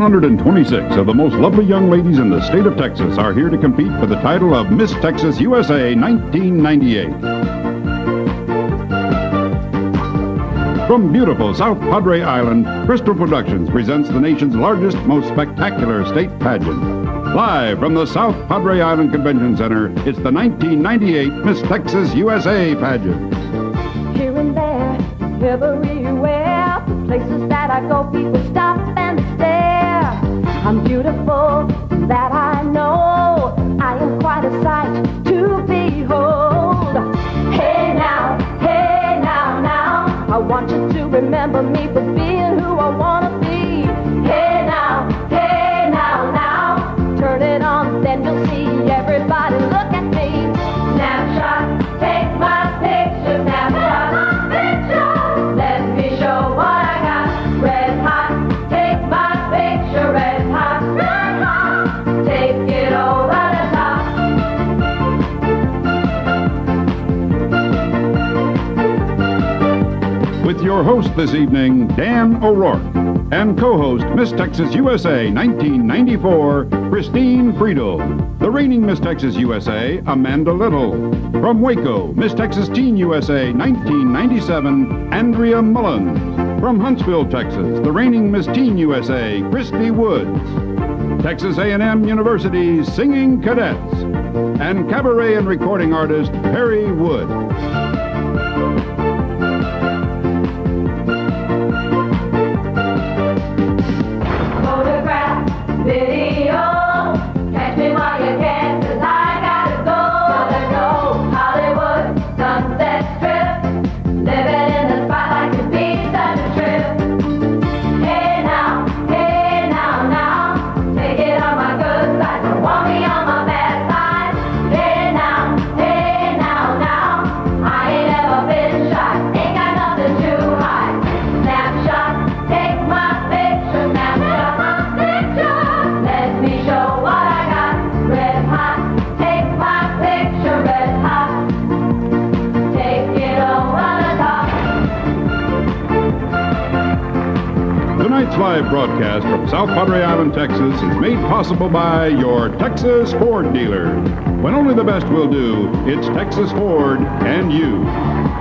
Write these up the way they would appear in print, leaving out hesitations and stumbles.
126 of the most lovely young ladies in the state of Texas are here to compete for the title of Miss Texas USA 1998. From beautiful South Padre Island, Crystal Productions presents the nation's largest, most spectacular state pageant. Live from the South Padre Island Convention Center, it's the 1998 Miss Texas USA pageant. Here and there, everywhere, places that I go, people stop and stare. I'm beautiful, that I know. I am quite a sight to behold. Hey now, now, I want you to remember me for being who I want to be. Hey now, now, turn it on, then you'll see everybody look at me. Snapshot, take my picture, snapshot my picture. Let me show what I got. Red hot, take my picture, red hot, take it over the top. With your host this evening, Dan O'Rourke, and co-host Miss Texas USA 1994, Christine Friedel. The reigning Miss Texas USA, Amanda Little. From Waco, Miss Texas Teen USA 1997, Andrea Mullins. From Huntsville, Texas, the reigning Miss Teen USA, Christy Woods. Texas A&M University's Singing Cadets. And cabaret and recording artist, Perry Wood. Video, catch me while you can, 'cause I gotta go. Hollywood, Sunset Strip, living in the spotlight can be such a trip. Hey now, take it on my good side, don't want me on my bad side. Hey now, I ain't ever been shy, ain't got nothing to hide. Snapshot, take my picture, snapshot my picture. Let me show what I got. Red hot, take my picture, red hot. Take it over the top. Tonight's live broadcast from South Padre Island, Texas is made possible by your Texas Ford dealers. When only the best will do, it's Texas Ford and you.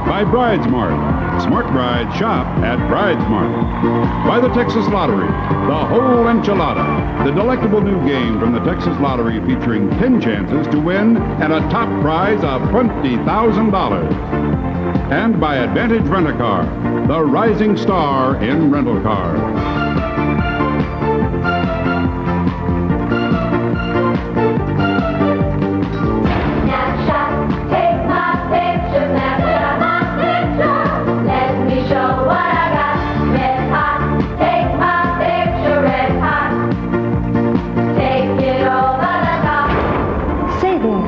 By Bridesmart. Smart brides shop at Bridesmart. By the Texas Lottery. The whole enchilada. The delectable new game from the Texas Lottery featuring 10 chances to win and a top prize of $20,000. And by Advantage Rent-A-Car, the rising star in rental cars. Snapshot, take my picture, snapshot my picture. Let me show what I got. Red hot, take my picture, red hot. Take it over the top. Say there,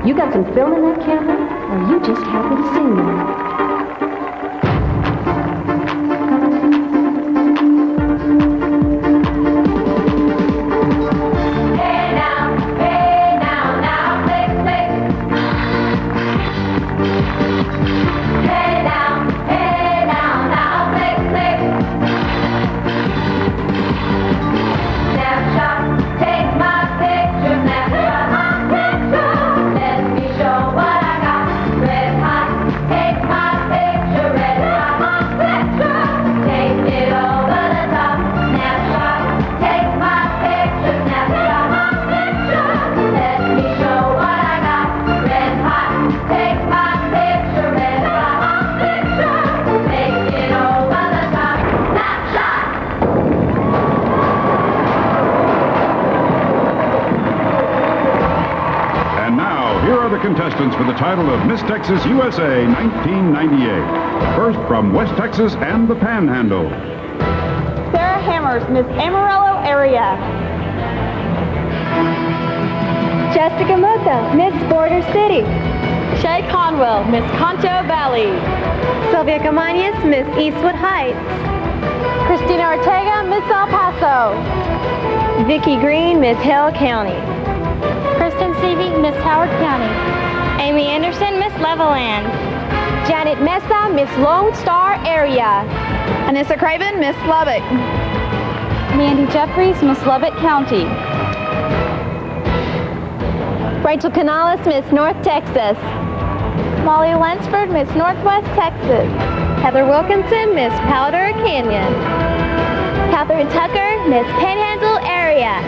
you got some film in that camera, or are you just happy to see me? Hey now, click, click. Hey now, click, click. Snapshot, take my picture, snapshot my picture. Let me show what I got. Red hot, take my picture, red hot my picture. Take it over the top. Snapshot, take my picture, snapshot my picture. Let me show what I got. Red hot, take my picture, red hot my picture. Take it over the top. Snapshot. And now, here are the contestants for the title of Miss Texas USA 1998. First from West Texas and the Panhandle. Sarah Hammers, Miss Amarillo area. Jessica Mota, Miss Border City. Shay Conwell, Miss Concho Valley. Sylvia Camanias, Miss Eastwood Heights. Christina Ortega, Miss El Paso. Vicki Green, Miss Hill County. Kristen Seavey, Miss Howard County. Amy Anderson, Miss Levelland. Janet Mesa, Miss Lone Star area. Anissa Craven, Miss Lubbock. Mandy Jeffries, Miss Lubbock County. Rachel Canales, Miss North Texas. Molly Lansford, Miss Northwest Texas. Heather Wilkinson, Miss Powder Canyon. Catherine Tucker, Miss Panhandle Area.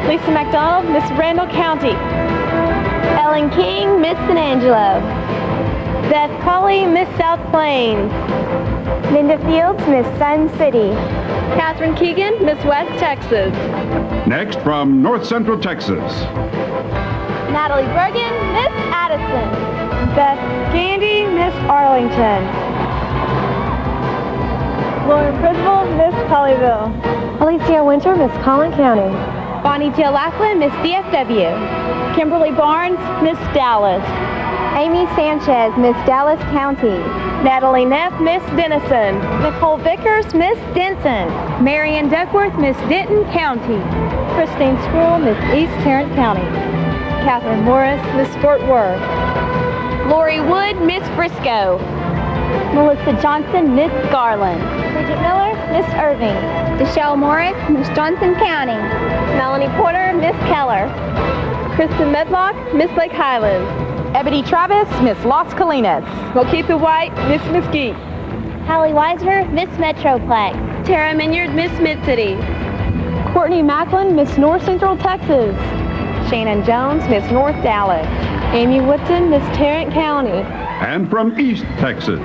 Lisa McDonald, Miss Randall County. Ellen King, Miss San Angelo. Beth Colley, Miss South Plains. Linda Fields, Miss Sun City. Catherine Keegan, Miss West Texas. Next from North Central Texas. Natalie Bergen, Miss Addison. Beth Gandy, Miss Arlington. Lauren Prismal, Miss Colleyville. Alicia Winter, Miss Collin County. Bonnie Jill Laughlin, Miss DFW. Kimberly Barnes, Miss Dallas. Amy Sanchez, Miss Dallas County. Natalie Neff, Miss Denison. Nicole Vickers, Miss Denton. Marion Duckworth, Miss Denton County. Christine Sproul, Miss East Tarrant County. Catherine Morris, Miss Fort Worth. Lori Wood, Miss Frisco. Melissa Johnson, Miss Garland. Bridget Miller, Miss Irving. Michelle Morris, Miss Johnson County. Melanie Porter, Miss Keller. Kristen Medlock, Miss Lake Highlands. Ebony Travis, Miss Las Colinas. Mokeitha White, Miss Mesquite. Hallie Weiser, Miss Metroplex. Tara Minyard, Miss Mid-Cities. Courtney Macklin, Miss North Central Texas. Shannon Jones, Miss North Dallas. Amy Woodson, Miss Tarrant County. And from East Texas.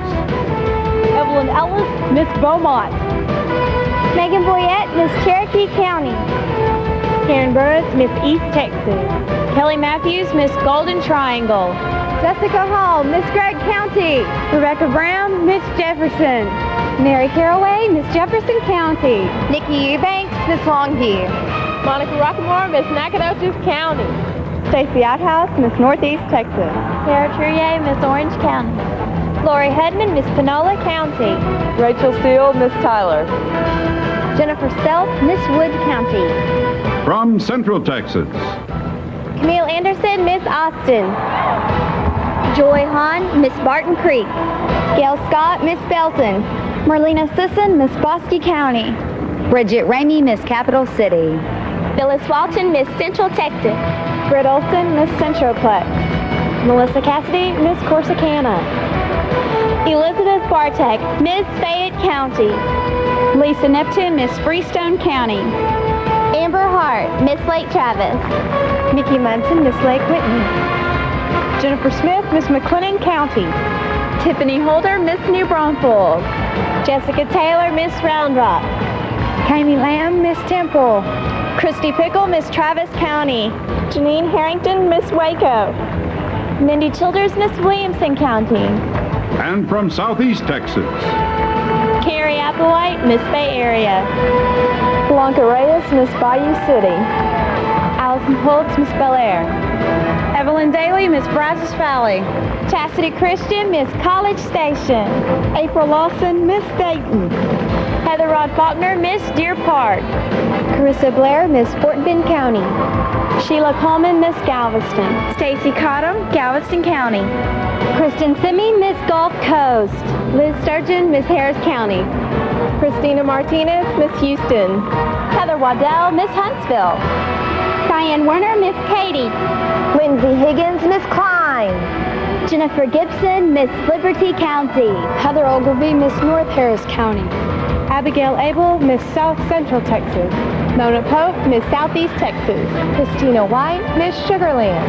Evelyn Ellis, Miss Beaumont. Megan Boyette, Miss Cherokee County. Karen Burris, Miss East Texas. Kelly Matthews, Miss Golden Triangle. Jessica Hall, Miss Gregg County. Rebecca Brown, Miss Jefferson. Mary Caraway, Miss Jefferson County. Nikki Eubanks, Miss Longview. Monica Rockmore, Miss Nacogdoches County. Stacy Outhouse, Miss Northeast Texas. Sarah Trurier, Miss Orange County. Lori Hedman, Miss Panola County. Rachel Seal, Miss Tyler. Jennifer Self, Miss Wood County. From Central Texas. Camille Anderson, Miss Austin. Joy Hahn, Miss Barton Creek. Gail Scott, Miss Belton. Marlena Sisson, Miss Bosque County. Bridget Ramey, Miss Capital City. Phyllis Walton, Miss Central Texas. Britt Olson, Miss Centroplex. Melissa Cassidy, Miss Corsicana. Elizabeth Bartek, Miss Fayette County. Lisa Neptune, Miss Freestone County. Amber Hart, Miss Lake Travis. Mickey Munson, Miss Lake Whitney. Jennifer Smith, Miss McLennan County. Tiffany Holder, Miss New Braunfels. Jessica Taylor, Miss Round Rock. Kami Lamb, Miss Temple. Christy Pickle, Miss Travis County. Janine Harrington, Miss Waco. Mindy Childers, Miss Williamson County. And from Southeast Texas. Carrie Applewhite, Miss Bay Area. Blanca Reyes, Miss Bayou City. Allison Holtz, Miss Bel Air. Evelyn Daly, Miss Brazos Valley. Chastity Christian, Miss College Station. April Lawson, Miss Dayton. Heather Rod Faulkner, Miss Deer Park. Carissa Blair, Miss Fort Bend County. Sheila Coleman, Miss Galveston. Stacy Cottom, Galveston County. Kristen Simi, Miss Gulf Coast. Liz Sturgeon, Miss Harris County. Christina Martinez, Miss Houston. Heather Waddell, Miss Huntsville. Diane Werner, Miss Katy. Lindsay Higgins, Miss Klein. Jennifer Gibson, Miss Liberty County. Heather Ogilvy, Miss North Harris County. Abigail Abel, Miss South Central Texas. Mona Pope, Miss Southeast Texas. Christina White, Miss Sugarland.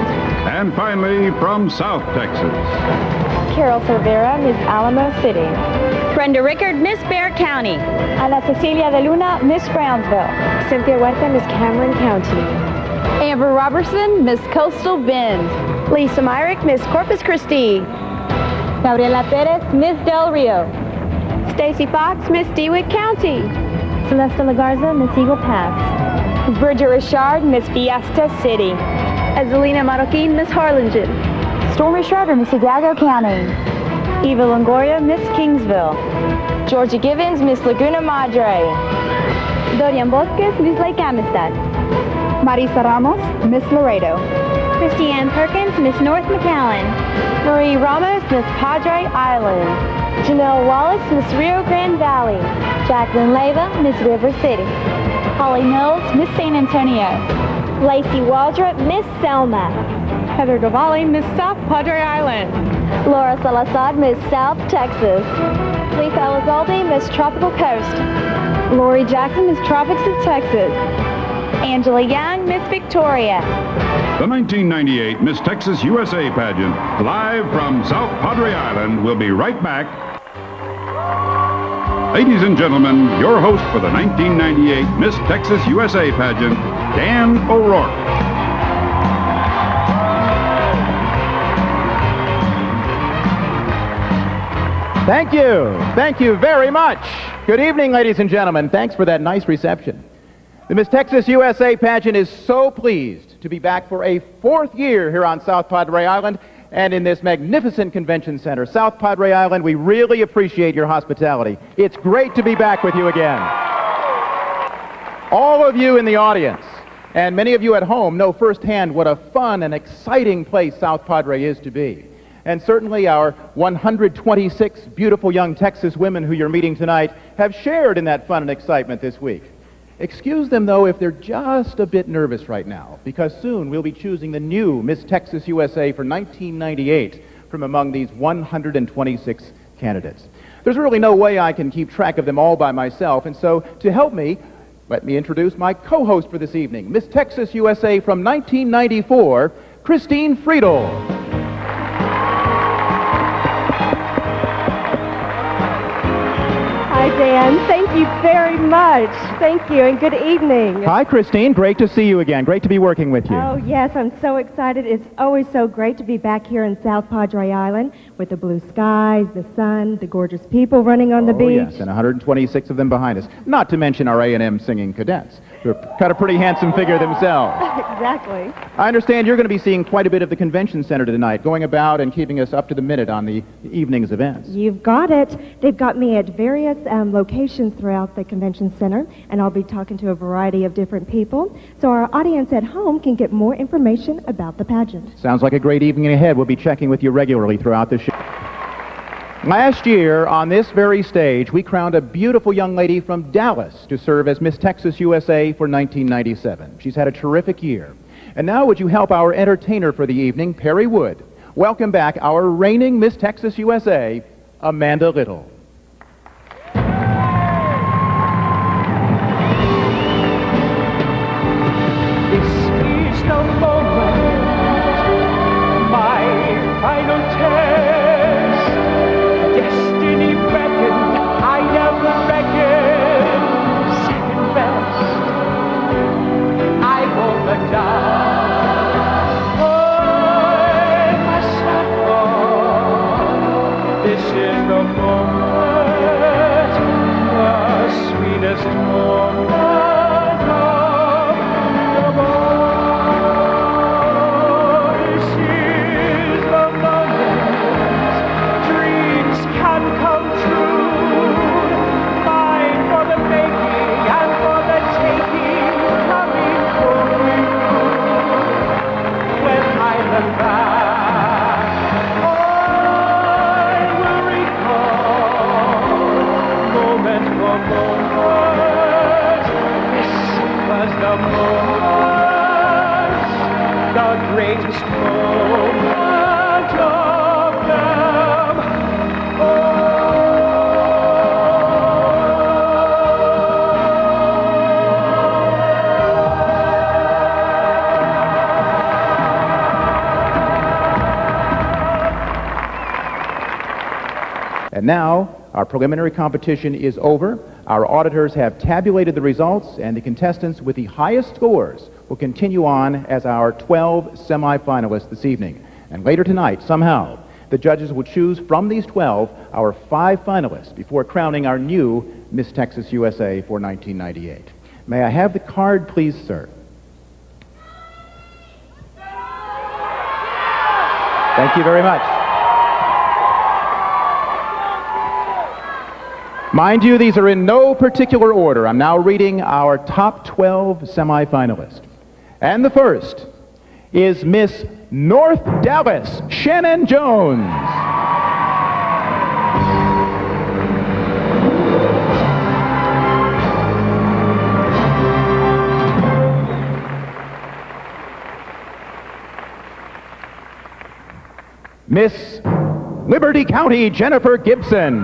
And finally, from South Texas. Carol Cervera, Miss Alamo City. Brenda Rickard, Miss Bexar County. Ana Cecilia de Luna, Miss Brownsville. Cynthia Huerta, Miss Cameron County. Amber Robertson, Miss Coastal Bend. Lisa Myrick, Miss Corpus Christi. Gabriela Perez, Miss Del Rio. Stacy Fox, Miss DeWitt County. Celeste Lagarza, Miss Eagle Pass. Bridget Richard, Miss Fiesta City. Azalina Marroquin, Miss Harlingen. Stormy Schroeder, Miss Hidalgo County. Eva Longoria, Miss Kingsville. Georgia Givens, Miss Laguna Madre. Dorian Bosques, Miss Lake Amistad. Marisa Ramos, Miss Laredo. Christiane Perkins, Miss North McAllen. Marie Ramos, Miss Padre Island. Janelle Wallace, Miss Rio Grande Valley. Jacqueline Leyva, Miss River City. Holly Mills, Miss San Antonio. Lacey Waldrop, Miss Selma. Heather Gavali, Miss South Padre Island. Laura Salazar, Miss South Texas. Letha Elizalde, Miss Tropical Coast. Lori Jackson, Miss Tropics of Texas. Angela Young, Miss Victoria. The 1998 Miss Texas USA pageant, live from South Padre Island, will be right back. Ladies and gentlemen, your host for the 1998 Miss Texas USA pageant, Dan O'Rourke. Thank you. Thank you very much. Good evening, ladies and gentlemen. Thanks for that nice reception. The Miss Texas USA pageant is so pleased to be back for a fourth year here on South Padre Island and in this magnificent convention center. South Padre Island, we really appreciate your hospitality. It's great to be back with you again. All of you in the audience and many of you at home know firsthand what a fun and exciting place South Padre is to be. And certainly our 126 beautiful young Texas women who you're meeting tonight have shared in that fun and excitement this week. Excuse them, though, if they're just a bit nervous right now, because soon we'll be choosing the new Miss Texas USA for 1998 from among these 126 candidates. There's really no way I can keep track of them all by myself, and so to help me, let me introduce my co-host for this evening, Miss Texas USA from 1994, Christine Friedel. Hi, Dan. Thank you very much. Thank you, and good evening. Hi, Christine. Great to see you again. Great to be working with you. Oh, yes, I'm so excited. It's always so great to be back here in South Padre Island with the blue skies, the sun, the gorgeous people running on the beach. Yes, and 126 of them behind us. Not to mention our A&M singing cadets, who have got a pretty handsome figure themselves. Exactly. I understand you're going to be seeing quite a bit of the convention center tonight, going about and keeping us up to the minute on the evening's events. You've got it. They've got me at various locations throughout the convention center, and I'll be talking to a variety of different people, so our audience at home can get more information about the pageant. Sounds like a great evening ahead. We'll be checking with you regularly throughout the show. Last year, on this very stage, we crowned a beautiful young lady from Dallas to serve as Miss Texas USA for 1997. She's had a terrific year. And now would you help our entertainer for the evening, Perry Wood, welcome back our reigning Miss Texas USA, Amanda Little. This is the moment, my final test. Destiny reckoned, I never reckoned second best. I won't let down. I must not fall. This is the moment, the sweetest moment. The greatest moment of them all. And now, our preliminary competition is over. Our auditors have tabulated the results, and the contestants with the highest scores will continue on as our 12 semifinalists this evening. And later tonight, somehow, the judges will choose from these 12 our 5 finalists before crowning our new Miss Texas USA for 1998. May I have the card, please, sir? Thank you very much. Mind you, these are in no particular order. I'm now reading our top 12 semifinalists. And the first is Miss North Dallas, Shannon Jones. Miss Liberty County, Jennifer Gibson.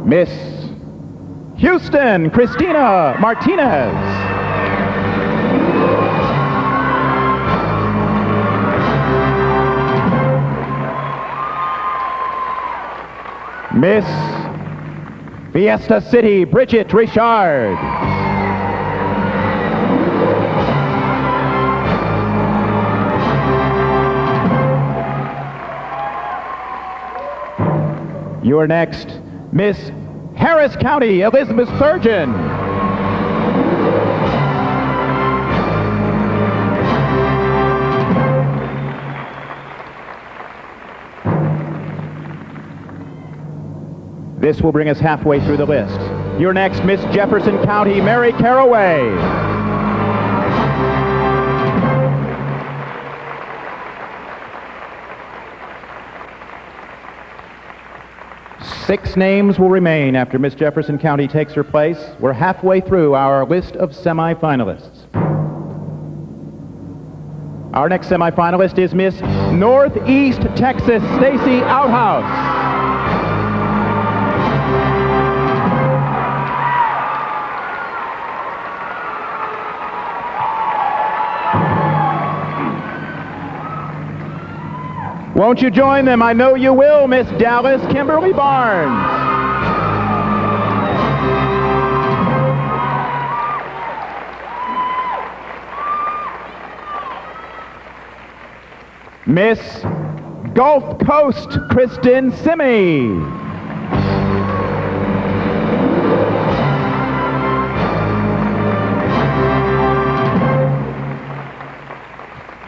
Miss Houston, Christina Martinez. Miss Fiesta City, Bridget Richard. You're next, Miss Harris County, Elizabeth Surgeon. This will bring us halfway through the list. You're next, Miss Jefferson County, Mary Caraway. Six names will remain after Miss Jefferson County takes her place. We're halfway through our list of semifinalists. Our next semifinalist is Miss Northeast Texas, Stacy Outhouse. Won't you join them? I know you will, Miss Dallas Kimberly Barnes. Miss Gulf Coast, Kristen Simmy.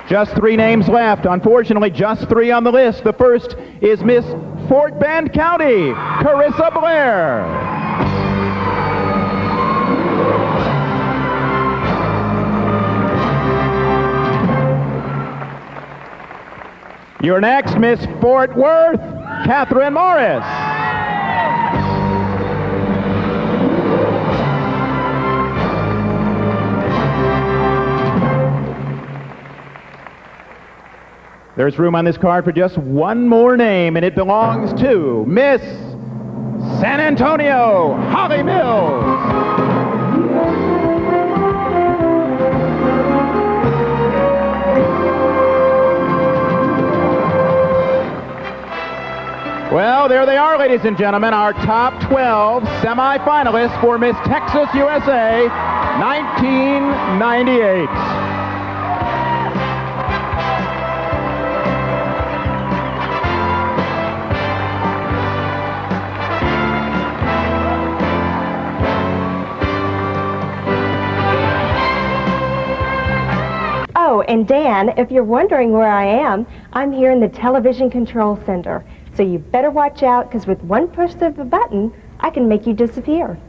Just three names left. Unfortunately, just three on the list. The first is Miss Fort Bend County, Carissa Blair. You're next, Miss Fort Worth, Catherine Morris. There's room on this card for just one more name, and it belongs to Miss San Antonio, Holly Mills. Well, there they are, ladies and gentlemen, our top 12 semifinalists for Miss Texas USA 1998. Oh, and Dan, if you're wondering where I am, I'm here in the Television Control Center. So you better watch out, because with one push of a button, I can make you disappear.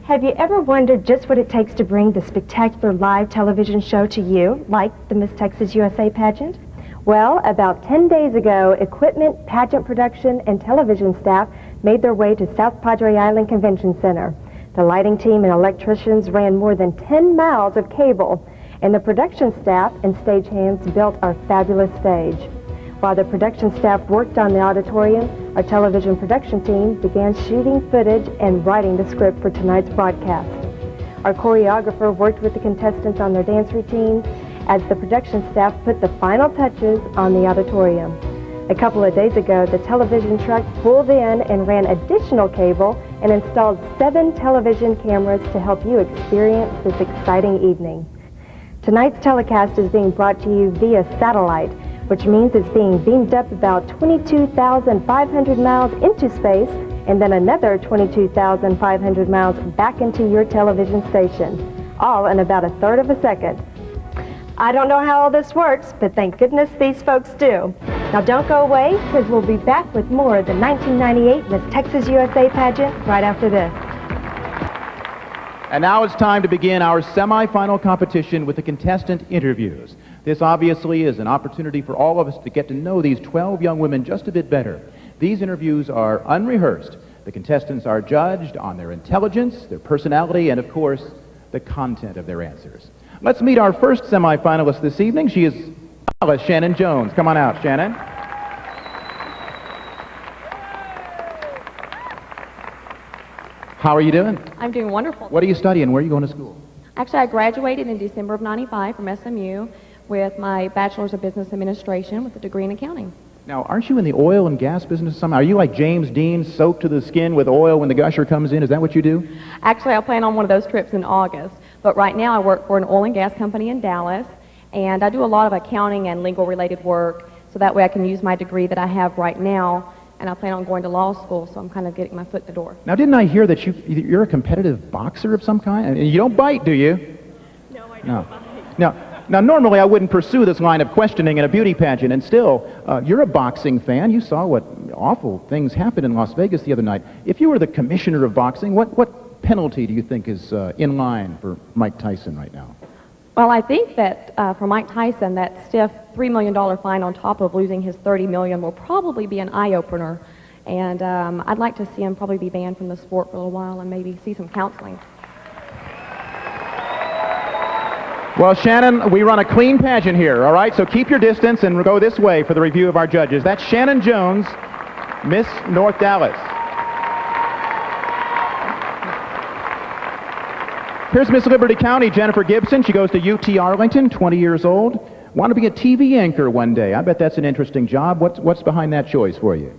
Have you ever wondered just what it takes to bring the spectacular live television show to you, like the Miss Texas USA pageant? Well, about 10 days ago, equipment, pageant production, and television staff made their way to South Padre Island Convention Center. The lighting team and electricians ran more than 10 miles of cable, and the production staff and stagehands built our fabulous stage. While the production staff worked on the auditorium, our television production team began shooting footage and writing the script for tonight's broadcast. Our choreographer worked with the contestants on their dance routines as the production staff put the final touches on the auditorium. A couple of days ago, the television truck pulled in and ran additional cable and installed 7 television cameras to help you experience this exciting evening. Tonight's telecast is being brought to you via satellite, which means it's being beamed up about 22,500 miles into space and then another 22,500 miles back into your television station, all in about a third of a second. I don't know how all this works, but thank goodness these folks do. Now don't go away, because we'll be back with more of the 1998 Miss Texas USA pageant right after this. And now it's time to begin our semifinal competition with the contestant interviews. This obviously is an opportunity for all of us to get to know these 12 young women just a bit better. These interviews are unrehearsed. The contestants are judged on their intelligence, their personality, and of course, the content of their answers. Let's meet our first semifinalist this evening. She is Shannon Jones. Come on out, Shannon. How are you doing? I'm doing wonderful. What are you studying? Where are you going to school? Actually, I graduated in December of '95 from SMU with my Bachelor's of Business Administration with a degree in accounting. Now, aren't you in the oil and gas business somehow? Are you like James Dean, soaked to the skin with oil when the gusher comes in? Is that what you do? Actually, I plan on one of those trips in August. But right now, I work for an oil and gas company in Dallas, and I do a lot of accounting and legal-related work, so that way I can use my degree that I have right now, and I plan on going to law school, so I'm kind of getting my foot in the door. Now, didn't I hear that you're a competitive boxer of some kind? You don't bite, do you? No, I don't bite. Now, normally I wouldn't pursue this line of questioning in a beauty pageant, and still, you're a boxing fan. You saw what awful things happened in Las Vegas the other night. If you were the commissioner of boxing, what penalty do you think is in line for Mike Tyson right now? Well, I think that for Mike Tyson, that stiff $3 million fine on top of losing his $30 million will probably be an eye-opener. And I'd like to see him probably be banned from the sport for a little while and maybe see some counseling. Well, Shannon, we run a clean pageant here, all right? So keep your distance and go this way for the review of our judges. That's Shannon Jones, Miss North Dallas. Here's Miss Liberty County, Jennifer Gibson. She goes to UT Arlington, 20 years old. Want to be a TV anchor one day. I bet that's an interesting job. What's behind that choice for you?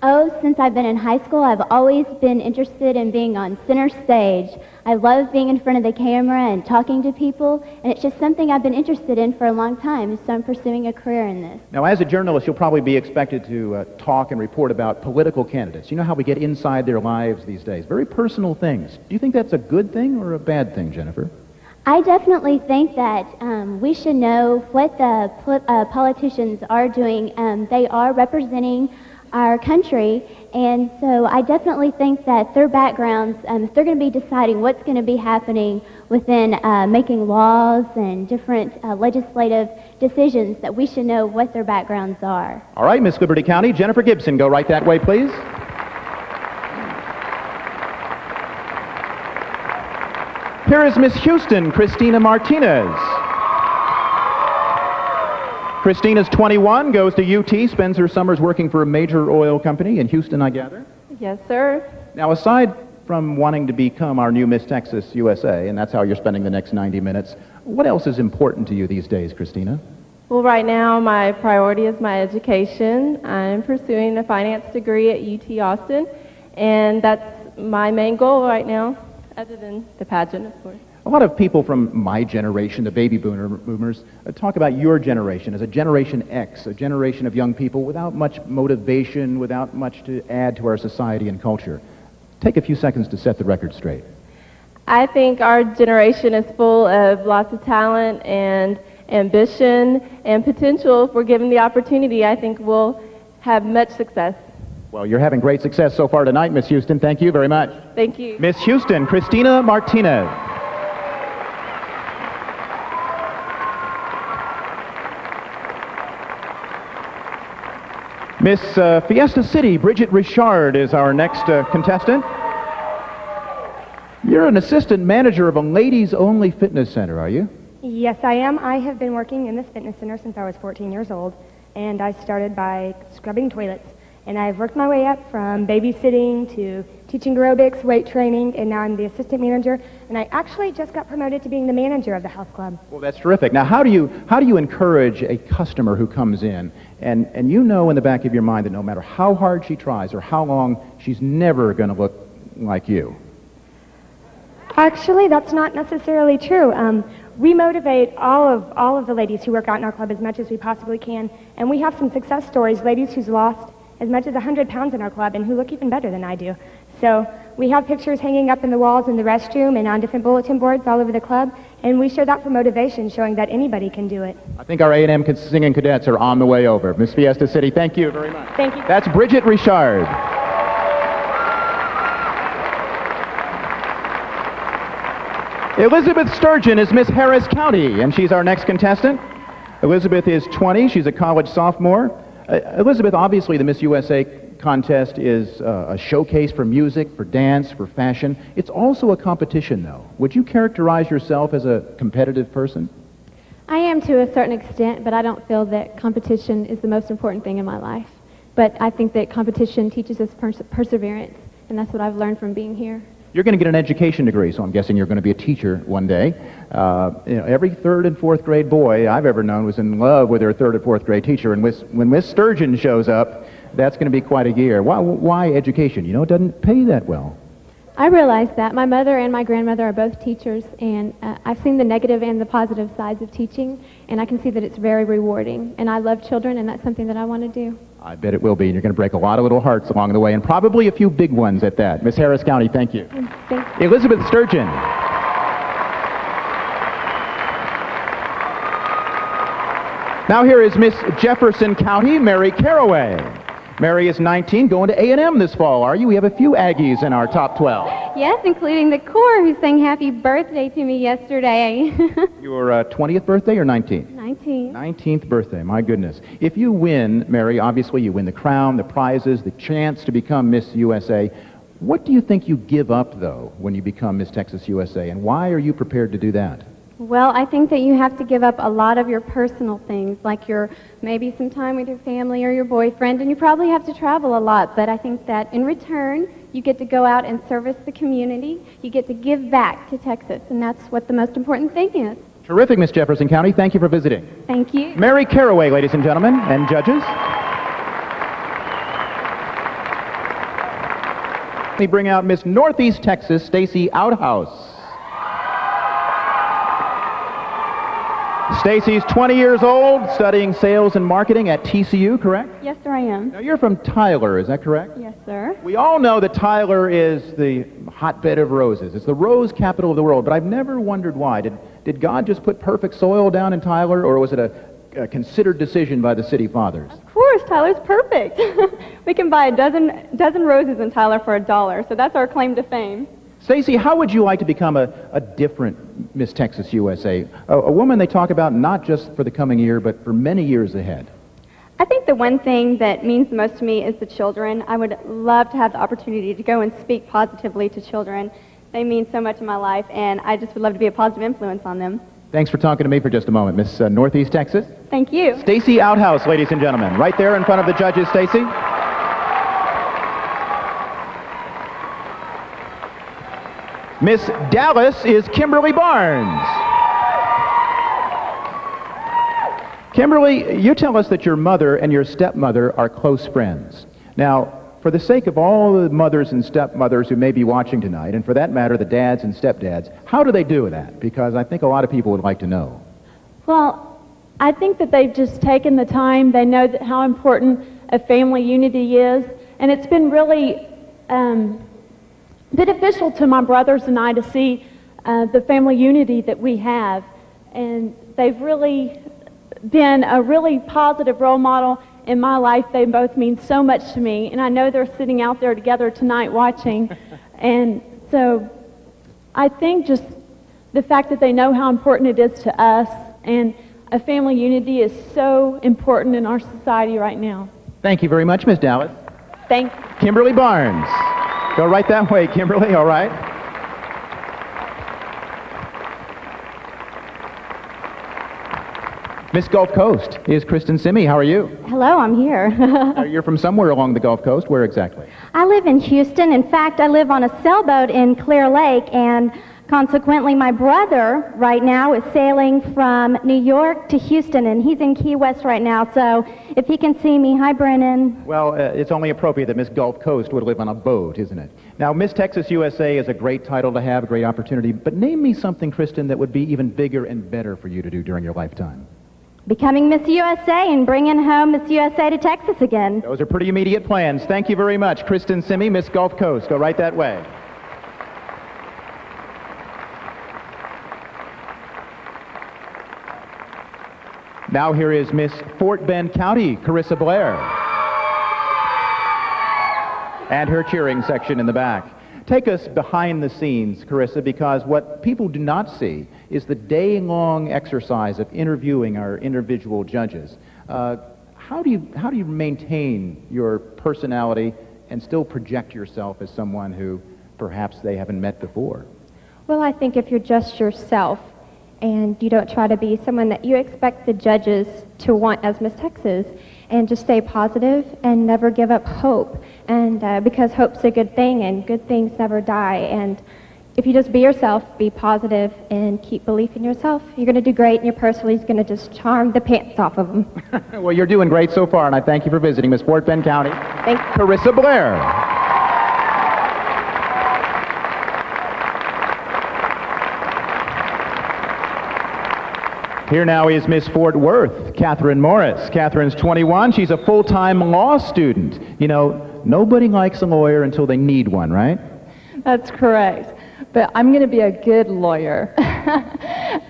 Oh, since I've been in high school, I've always been interested in being on center stage. I love being in front of the camera and talking to people, and it's just something I've been interested in for a long time, so I'm pursuing a career in this. Now, as a journalist, you'll probably be expected to talk and report about political candidates. You know how we get inside their lives these days. Very personal things. Do you think that's a good thing or a bad thing, Jennifer? I definitely think that we should know what the politicians are doing. They are representing our country, and so I definitely think that their backgrounds, if they're going to be deciding what's going to be happening within making laws and different legislative decisions, that we should know what their backgrounds are. All right, Miss Liberty County, Jennifer Gibson, go right that way, please. Here is Miss Houston, Christina Martinez. Christina's 21, goes to UT, spends her summers working for a major oil company in Houston, I gather. Yes, sir. Now, aside from wanting to become our new Miss Texas USA, and that's how you're spending the next 90 minutes, what else is important to you these days, Christina? Well, right now, my priority is my education. I'm pursuing a finance degree at UT Austin, and that's my main goal right now, other than the pageant, of course. A lot of people from my generation, the baby boomers, talk about your generation as a Generation X, a generation of young people without much motivation, without much to add to our society and culture. Take a few seconds to set the record straight. I think our generation is full of lots of talent and ambition and potential. If we're given the opportunity, I think we'll have much success. Well, you're having great success so far tonight, Miss Houston. Thank you very much. Thank you. Miss Houston, Christina Martinez. Miss Fiesta City, Bridget Richard is our next contestant. You're an assistant manager of a ladies-only fitness center, are you? Yes, I am. I have been working in this fitness center since I was 14 years old, and I started by scrubbing toilets. And I've worked my way up from babysitting to teaching aerobics, weight training, and now I'm the assistant manager. And I actually just got promoted to being the manager of the health club. Well, that's terrific. Now, how do you encourage a customer who comes in, and you know in the back of your mind that no matter how hard she tries or how long, she's never going to look like you? Actually, that's not necessarily true. We motivate all of the ladies who work out in our club as much as we possibly can, and we have some success stories, ladies who's lost as much as 100 pounds in our club and who look even better than I do. So we have pictures hanging up in the walls in the restroom and on different bulletin boards all over the club, and we share that for motivation, showing that anybody can do it. I think our A&M singing cadets are on the way over. Miss Fiesta City, thank you very much. Thank you. That's Bridget Richard. Elizabeth Sturgeon is Miss Harris County, and she's our next contestant. Elizabeth is 20. She's a college sophomore. Elizabeth, obviously the Miss USA contest is a showcase for music, for dance, for fashion. It's also a competition, though. Would you characterize yourself as a competitive person? I am to a certain extent, but I don't feel that competition is the most important thing in my life. But I think that competition teaches us perseverance, and that's what I've learned from being here. You're going to get an education degree, so I'm guessing you're going to be a teacher one day. Every third and fourth grade boy I've ever known was in love with their third or fourth grade teacher, and when Miss Sturgeon shows up, that's going to be quite a year. Why education? You know, it doesn't pay that well. I realize that. My mother and my grandmother are both teachers, and I've seen the negative and the positive sides of teaching, and I can see that it's very rewarding. And I love children, and that's something that I want to do. I bet it will be, and you're going to break a lot of little hearts along the way, and probably a few big ones at that. Miss Harris County, thank you. Thank you. Elizabeth Sturgeon. Now here is Miss Jefferson County, Mary Caraway. Mary is 19, going to A&M this fall, are you? We have a few Aggies in our top 12. Yes, including the corps who sang happy birthday to me yesterday. Your 20th birthday or 19th? 19. 19th birthday, my goodness. If you win, Mary, obviously you win the crown, the prizes, the chance to become Miss USA. What do you think you give up, though, when you become Miss Texas USA, and why are you prepared to do that? Well, I think that you have to give up a lot of your personal things, like maybe some time with your family or your boyfriend, and you probably have to travel a lot, but I think that in return, you get to go out and service the community, you get to give back to Texas, and that's what the most important thing is. Terrific, Miss Jefferson County. Thank you for visiting. Thank you. Mary Caraway, ladies and gentlemen, and judges. Let me bring out Miss Northeast Texas, Stacy Outhouse. Stacy's 20 years old, studying sales and marketing at TCU, correct? Yes, sir, I am. Now, you're from Tyler, is that correct? Yes, sir. We all know that Tyler is the hotbed of roses. It's the rose capital of the world, but I've never wondered why. Did God just put perfect soil down in Tyler, or was it a considered decision by the city fathers? Of course, Tyler's perfect. We can buy a dozen roses in Tyler for $1, so that's our claim to fame. Stacy, how would you like to become a different Miss Texas USA? A woman they talk about not just for the coming year, but for many years ahead. I think the one thing that means the most to me is the children. I would love to have the opportunity to go and speak positively to children. They mean so much in my life, and I just would love to be a positive influence on them. Thanks for talking to me for just a moment, Miss Northeast Texas. Thank you. Stacy Outhouse, ladies and gentlemen, right there in front of the judges, Stacy. Miss Dallas is Kimberly Barnes. Kimberly, you tell us that your mother and your stepmother are close friends. Now, for the sake of all the mothers and stepmothers who may be watching tonight, and for that matter, the dads and stepdads, how do they do that? Because I think a lot of people would like to know. Well, I think that they've just taken the time. They know that how important a family unity is, and it's been really beneficial to my brothers and I to see the family unity that we have, and they've really been a really positive role model in my life. They both mean so much to me, and I know they're sitting out there together tonight watching, and so I think just the fact that they know how important it is to us, and a family unity is so important in our society right now. Thank you very much, Miss Dallas. Thank you. Kimberly Barnes. Go right that way, Kimberly, all right? Miss Gulf Coast is Kristen Simi. How are you? Hello, I'm here. You're from somewhere along the Gulf Coast. Where exactly? I live in Houston. In fact, I live on a sailboat in Clear Lake, and consequently, my brother right now is sailing from New York to Houston, and he's in Key West right now, so if he can see me, hi, Brennan. Well, it's only appropriate that Miss Gulf Coast would live on a boat, isn't it? Now, Miss Texas USA is a great title to have, a great opportunity, but name me something, Kristen, that would be even bigger and better for you to do during your lifetime. Becoming Miss USA and bringing home Miss USA to Texas again. Those are pretty immediate plans. Thank you very much. Kristen Simi, Miss Gulf Coast. Go right that way. Now here is Miss Fort Bend County, Carissa Blair. And her cheering section in the back. Take us behind the scenes, Carissa, because what people do not see is the day-long exercise of interviewing our individual judges. how do you maintain your personality and still project yourself as someone who perhaps they haven't met before? Well, I think if you're just yourself and you don't try to be someone that you expect the judges to want as Miss Texas, and just stay positive and never give up hope, and because hope's a good thing and good things never die, and if you just be yourself, be positive, and keep belief in yourself, you're going to do great, and your personality is going to just charm the pants off of them. Well, you're doing great so far, and I thank you for visiting Miss Fort Bend County. Thank you. Carissa Blair. Here now is Miss Fort Worth, Catherine Morris. Catherine's 21. She's a full-time law student. You know, nobody likes a lawyer until they need one, right? That's correct. But I'm going to be a good lawyer.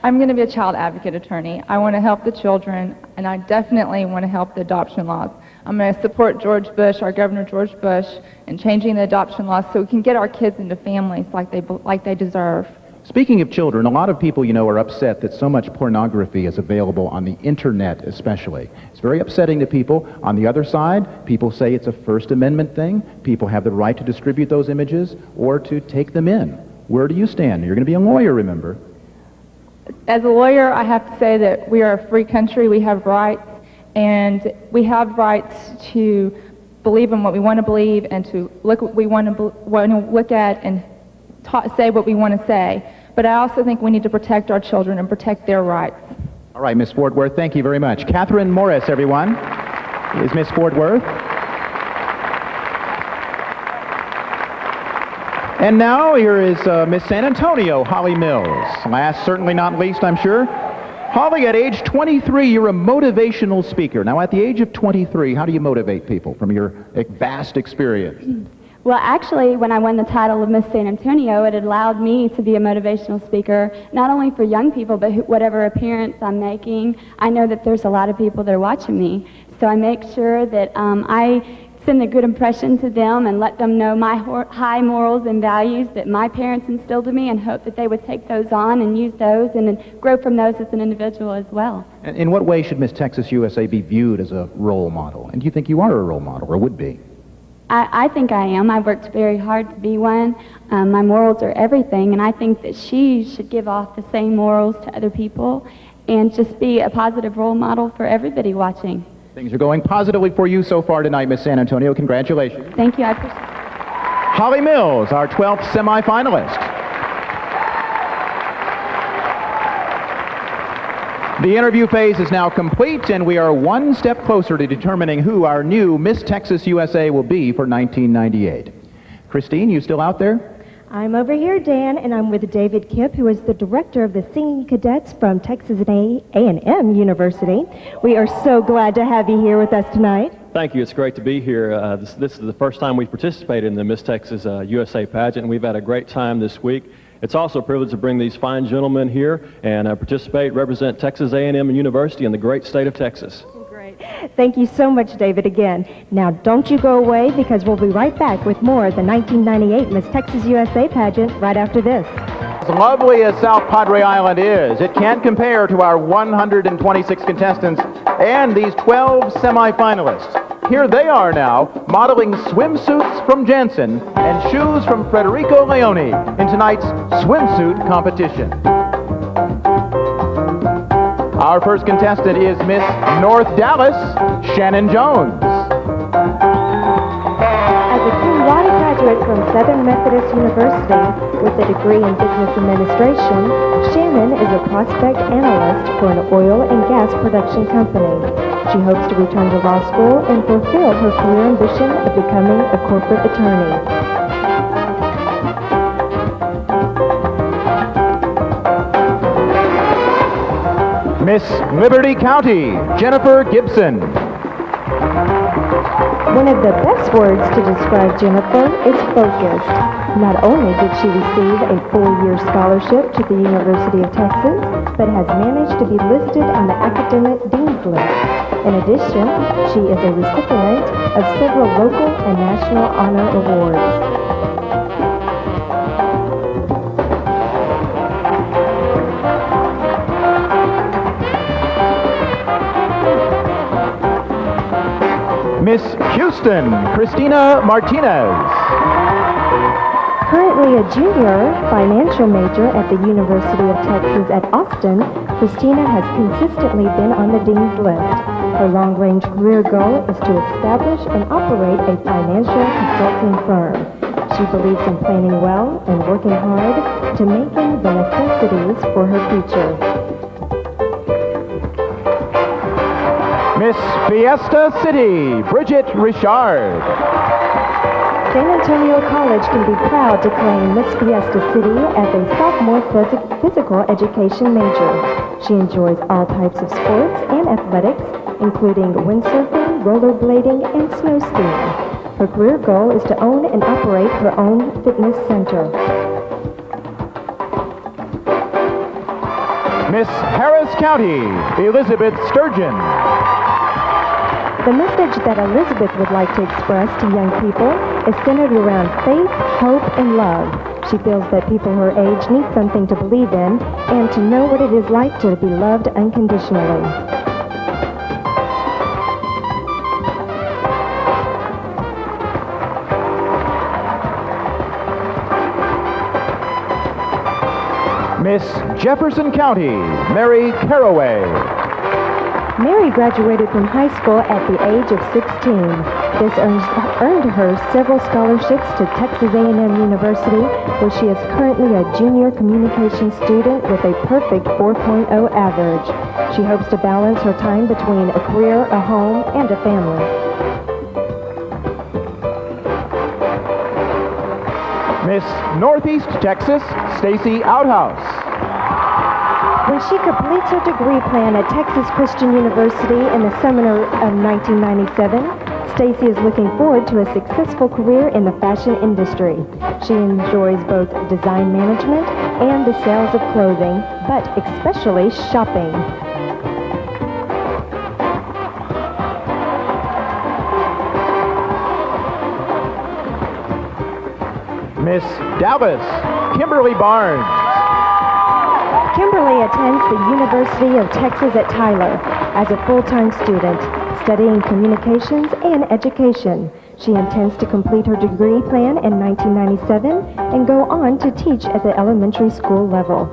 I'm going to be a child advocate attorney. I want to help the children, and I definitely want to help the adoption laws. I'm going to support George Bush, our Governor George Bush, in changing the adoption laws so we can get our kids into families like they deserve. Speaking of children, a lot of people, you know, are upset that so much pornography is available on the internet especially. It's very upsetting to people. On the other side, people say it's a First Amendment thing. People have the right to distribute those images or to take them in. Where do you stand? You're going to be a lawyer, remember. As a lawyer, I have to say that we are a free country. We have rights, and we have rights to believe in what we want to believe and to look what we want to look at and say what we want to say. But I also think we need to protect our children and protect their rights. All right, Miss Fort Worth, thank you very much. Catherine Morris, everyone, is Miss Fort Worth. And now here is Miss San Antonio, Holly Mills. Last, certainly not least, I'm sure. Holly, at age 23, you're a motivational speaker. Now, at the age of 23, how do you motivate people from your vast experience? Well, actually, when I won the title of Miss San Antonio, it allowed me to be a motivational speaker, not only for young people, but whatever appearance I'm making. I know that there's a lot of people that are watching me, so I make sure that I send a good impression to them and let them know my high morals and values that my parents instilled in me, and hope that they would take those on and use those and then grow from those as an individual as well. And in what way should Miss Texas USA be viewed as a role model? And do you think you are a role model, or would be? I think I am. I worked very hard to be one. My morals are everything, and I think that she should give off the same morals to other people and just be a positive role model for everybody watching. Things are going positively for you so far tonight, Miss San Antonio. Congratulations. Thank you. I appreciate it. Holly Mills, our 12th semifinalist. The interview phase is now complete, and we are one step closer to determining who our new Miss Texas USA will be for 1998. Christine, you still out there? I'm over here, Dan, and I'm with David Kipp, who is the director of the Singing Cadets from Texas A&M University. We are so glad to have you here with us tonight. Thank you. It's great to be here. This is the first time we've participated in the Miss Texas USA pageant, and we've had a great time this week. It's also a privilege to bring these fine gentlemen here and participate, represent Texas A&M University in the great state of Texas. Great. Thank you so much, David, again. Now, don't you go away, because we'll be right back with more of the 1998 Miss Texas USA pageant right after this. As lovely as South Padre Island is, it can't compare to our 126 contestants and these 12 semifinalists. Here they are now, modeling swimsuits from Jensen and shoes from Federico Leone in tonight's swimsuit competition. Our first contestant is Miss North Dallas, Shannon Jones. As a cum laude graduate from Southern Methodist University with a degree in business administration, Shannon is a prospect analyst for an oil and gas production company. She hopes to return to law school and fulfill her career ambition of becoming a corporate attorney. Miss Liberty County, Jennifer Gibson. One of the best words to describe Jennifer is focused. Not only did she receive a full-year scholarship to the University of Texas, but has managed to be listed on the academic dean's list. In addition, she is a recipient of several local and national honor awards. Miss Houston, Christina Martinez. Currently a junior financial major at the University of Texas at Austin, Christina has consistently been on the dean's list. Her long-range career goal is to establish and operate a financial consulting firm. She believes in planning well and working hard to making the necessities for her future. Miss Fiesta City, Bridget Richard. San Antonio College can be proud to claim Miss Fiesta City as a sophomore physical education major. She enjoys all types of sports and athletics, including windsurfing, rollerblading, and snow skiing. Her career goal is to own and operate her own fitness center. Miss Harris County, Elizabeth Sturgeon. The message that Elizabeth would like to express to young people is centered around faith, hope, and love. She feels that people her age need something to believe in and to know what it is like to be loved unconditionally. Miss Jefferson County, Mary Caraway. Mary graduated from high school at the age of 16. This earned her several scholarships to Texas A&M University, where she is currently a junior communications student with a perfect 4.0 average. She hopes to balance her time between a career, a home, and a family. Miss Northeast Texas, Stacy Outhouse. When she completes her degree plan at Texas Christian University in the summer of 1997, Stacy is looking forward to a successful career in the fashion industry. She enjoys both design management and the sales of clothing, but especially shopping. Miss Dallas, Kimberly Barnes. Kimberly attends the University of Texas at Tyler as a full-time student, studying communications and education. She intends to complete her degree plan in 1997 and go on to teach at the elementary school level.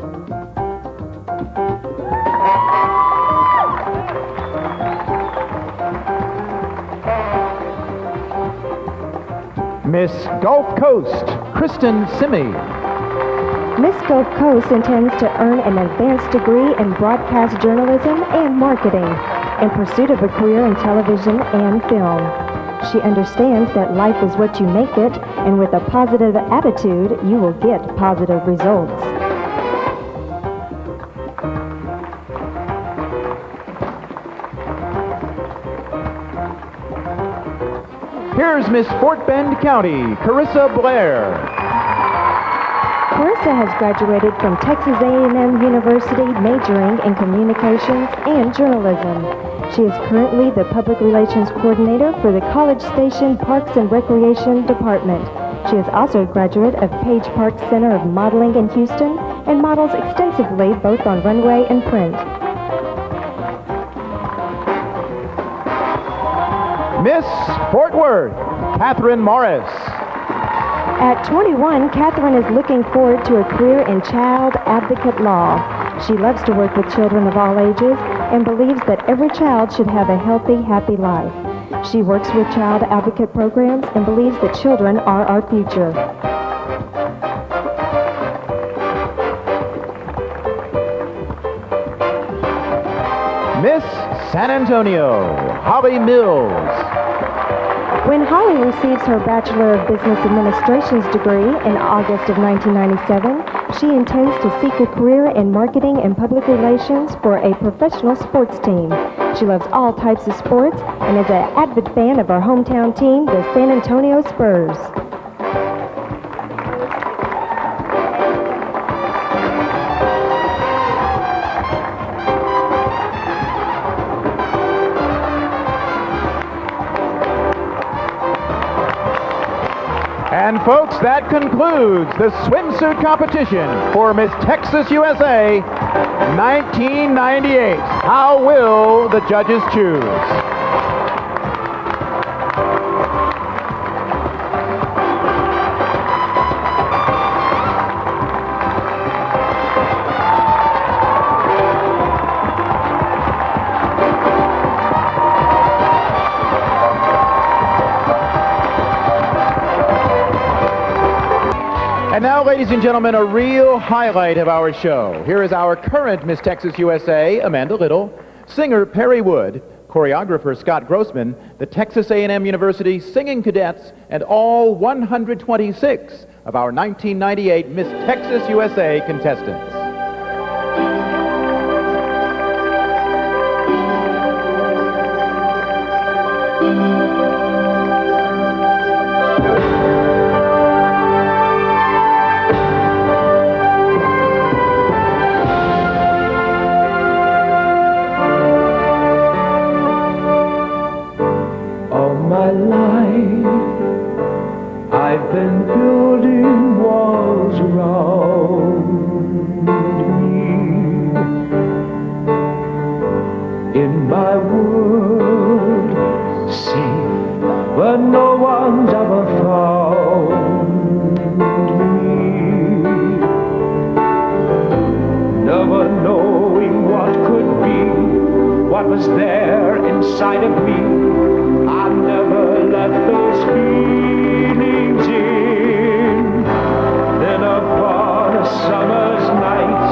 Miss Gulf Coast, Kristen Simmy. Miss Gulf Coast intends to earn an advanced degree in broadcast journalism and marketing in pursuit of a career in television and film. She understands that life is what you make it, and with a positive attitude, you will get positive results. Here's Miss Fort Bend County, Carissa Blair. Carissa has graduated from Texas A&M University majoring in communications and journalism. She is currently the public relations coordinator for the College Station Parks and Recreation Department. She is also a graduate of Page Park Center of Modeling in Houston and models extensively both on runway and print. Miss Fort Worth, Catherine Morris. At 21, Catherine is looking forward to a career in child advocate law. She loves to work with children of all ages and believes that every child should have a healthy, happy life. She works with child advocate programs and believes that children are our future. Miss San Antonio, Holly Mills. When Holly receives her Bachelor of Business Administration's degree in August of 1997, she intends to seek a career in marketing and public relations for a professional sports team. She loves all types of sports and is an avid fan of our hometown team, the San Antonio Spurs. And folks, that concludes the swimsuit competition for Miss Texas USA 1998. How will the judges choose? And now, ladies and gentlemen, a real highlight of our show. Here is our current Miss Texas USA, Amanda Little, singer Perry Wood, choreographer Scott Grossman, the Texas A&M University singing cadets, and all 126 of our 1998 Miss Texas USA contestants. My life, I've been building walls around me. In my world, safe where no one's ever found me. Never knowing what could be, what was there inside of me. I never let those feelings in. Then upon a summer's night,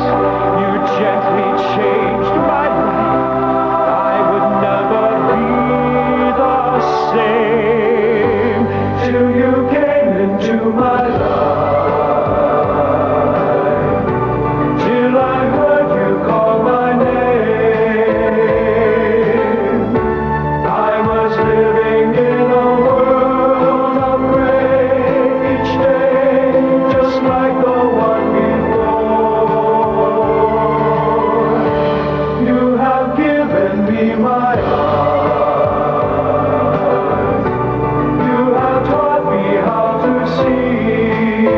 you gently changed my life. I would never be the same till you came into my life. Till I heard you call my name. Living in a world of gray each day, just like the one before. You have given me my heart. You have taught me how to see.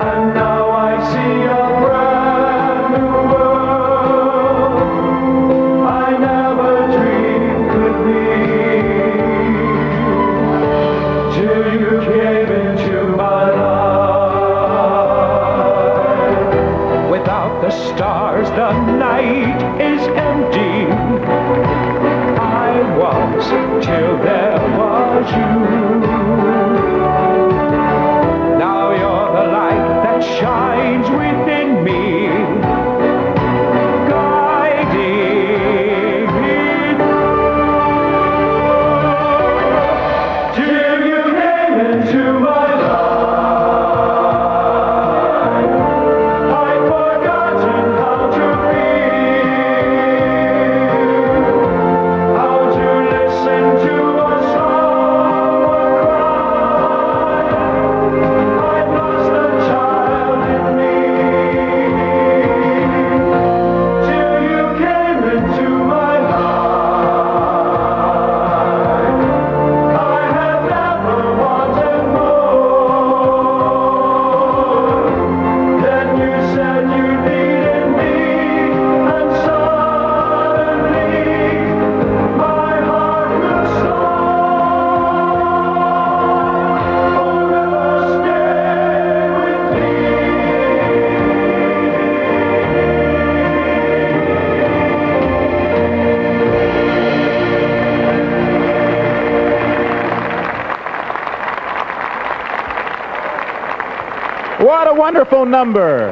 And now I see a brand new world I never dreamed could be, till you came into my life. Without the stars, the night is empty. I was till there was you. Now you're the light that shines within me, guiding me till you came into my life. I'd forgotten how to feel, how to listen to a someone cry. I'd lost the child in me till you came into my life. I had never wanted more. Then you said you needed me, and suddenly my heart grew strong. Forever stay with me. What a wonderful number!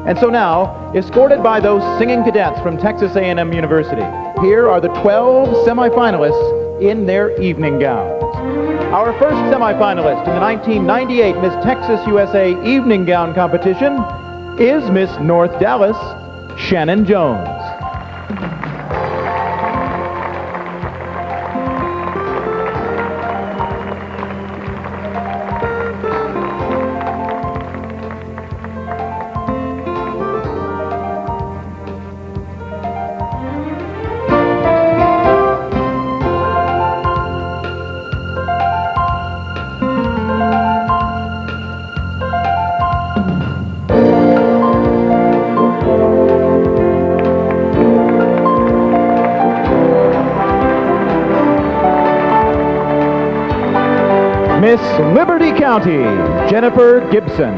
And so now, escorted by those singing cadets from Texas A&M University, here are the 12 semifinalists in their evening gowns. Our first semifinalist in the 1998 Miss Texas USA evening gown competition is Miss North Dallas, Shannon Jones. Miss Liberty County, Jennifer Gibson.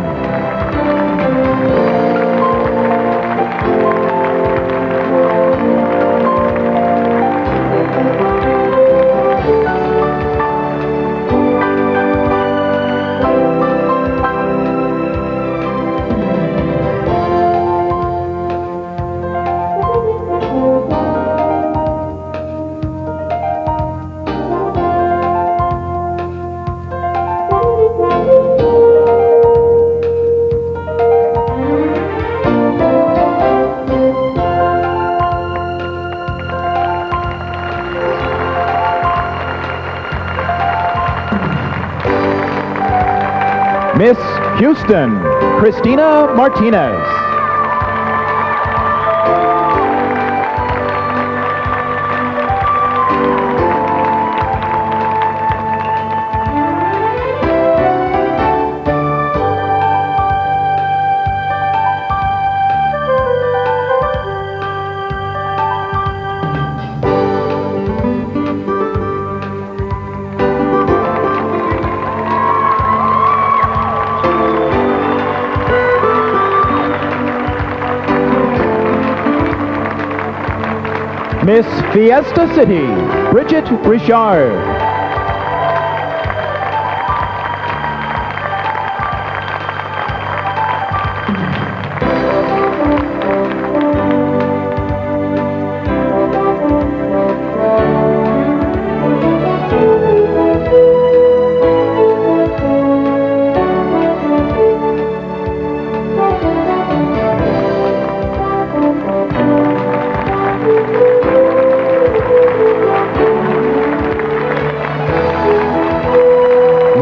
Miss Houston, Christina Martinez. Miss Fiesta City, Bridget Richard.